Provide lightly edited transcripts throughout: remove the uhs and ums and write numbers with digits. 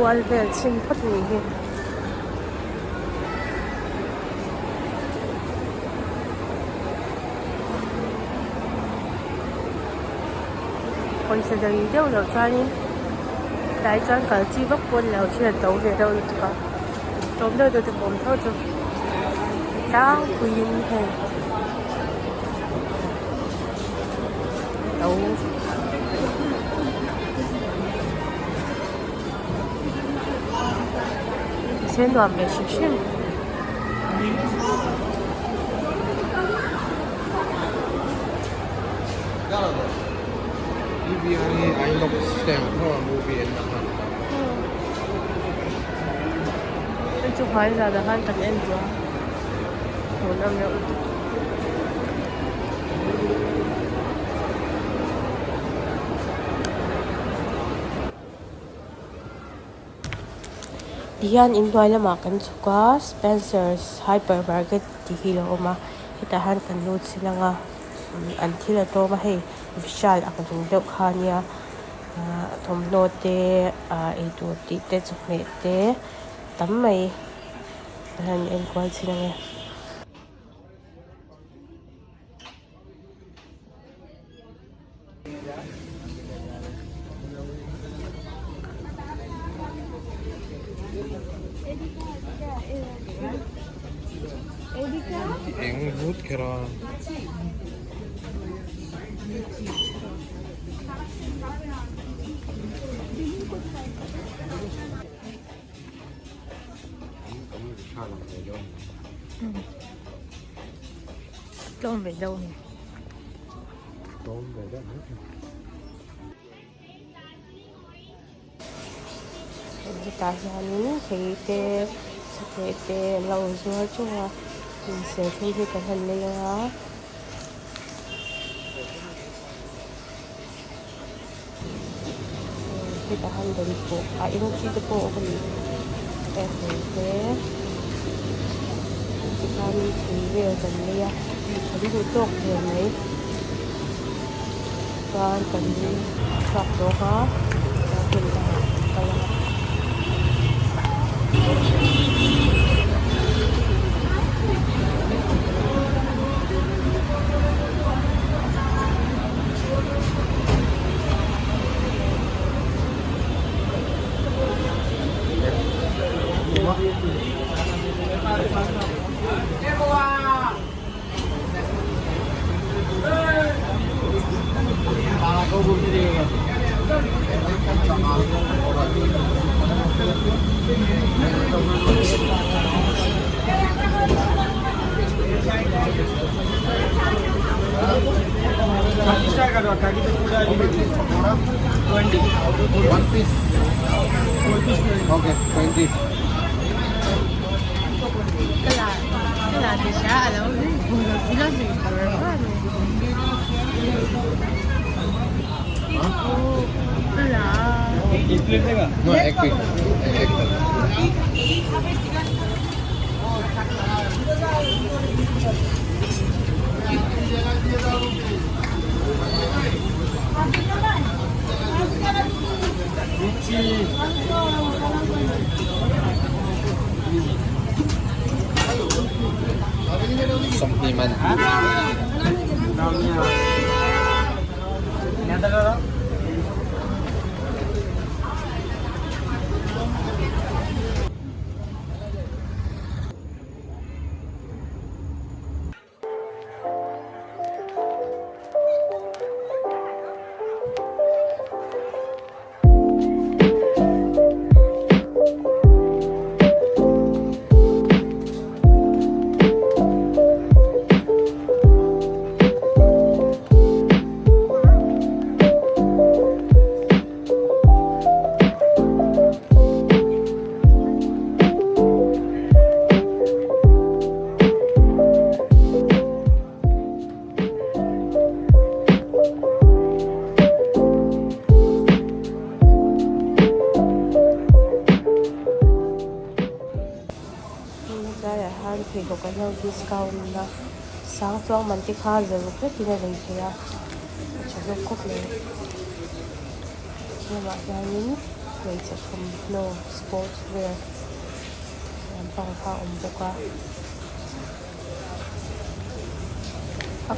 tual vel chin phat ni hi pawisa dari deuh lo chuanin dai chuan kal chi vak pawh lo thil to ve deuh lo tuka tom deuh te pawm tho chu tang puin he to sen nuam ve shim shim EVI iLog system เพราะว่า movie นะครับ anh chụp hỏi ra là hai tầng em chưa một năm nữa Diyan in toy lama kan chuka Spencer's Hypermarket ti hilo oma hitahan kan lut sila nga an thila to ma hei vishal ang dung deuh khania thomno te e tu ti te chukme te tam mai han en kwal sila nga 앵붓 계란 Tôm về đâu nhỉ? tôm về đó Kita jalan kita seperti lau jual cuma seperti kita hendak ya. Kita hendak itu, ini kita boleh seperti kita ni sendiri dan dia, jadi itu yang ni kan kami tak doa, tapi kalau one piece okay 20 Kala di siya alam mo sila super fan kala एक plate देगा no एक plate एक Somniman. thì có cái nhau discount là sáng cho mình cái kha giờ một cái này mình thì cho nó cốt lên nhưng mà cái những May sa from no sportswear. Yan pang ka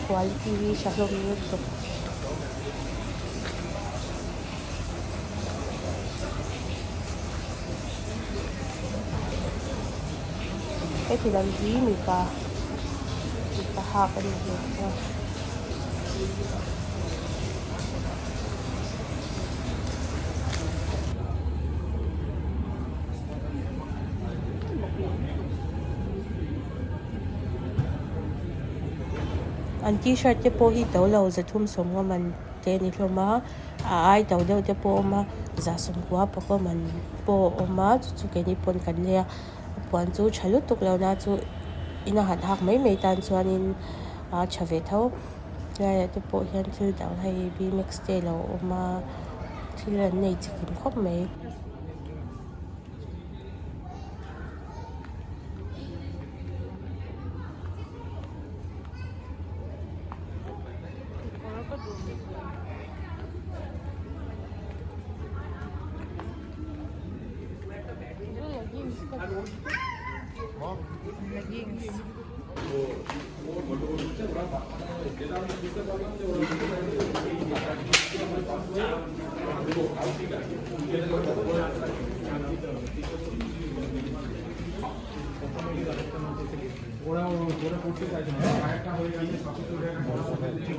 quality vi siya lumiyot to. Tilang mi pa happen nito. An t-shirt te po hi to lo za thum som nga man te ni hloma ai to deuh te po ma za som kwa pa ko man po oma chu ke ni pon kan le puan chu thalu tuk lo na chu ina han hak mai tan chuanin a chave tho ya te po hian thil dang hei bi mix te lo oma thil an nei chikin khop mai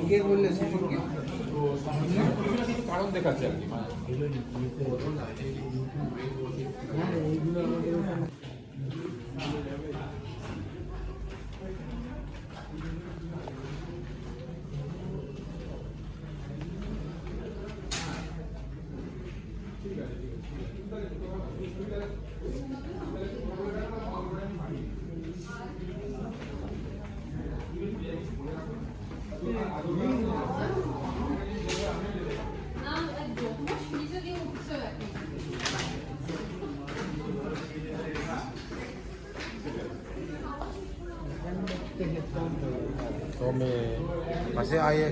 이게 원래 수준이 কারণ দেখাচ্ছে আর কি Come, ma se hai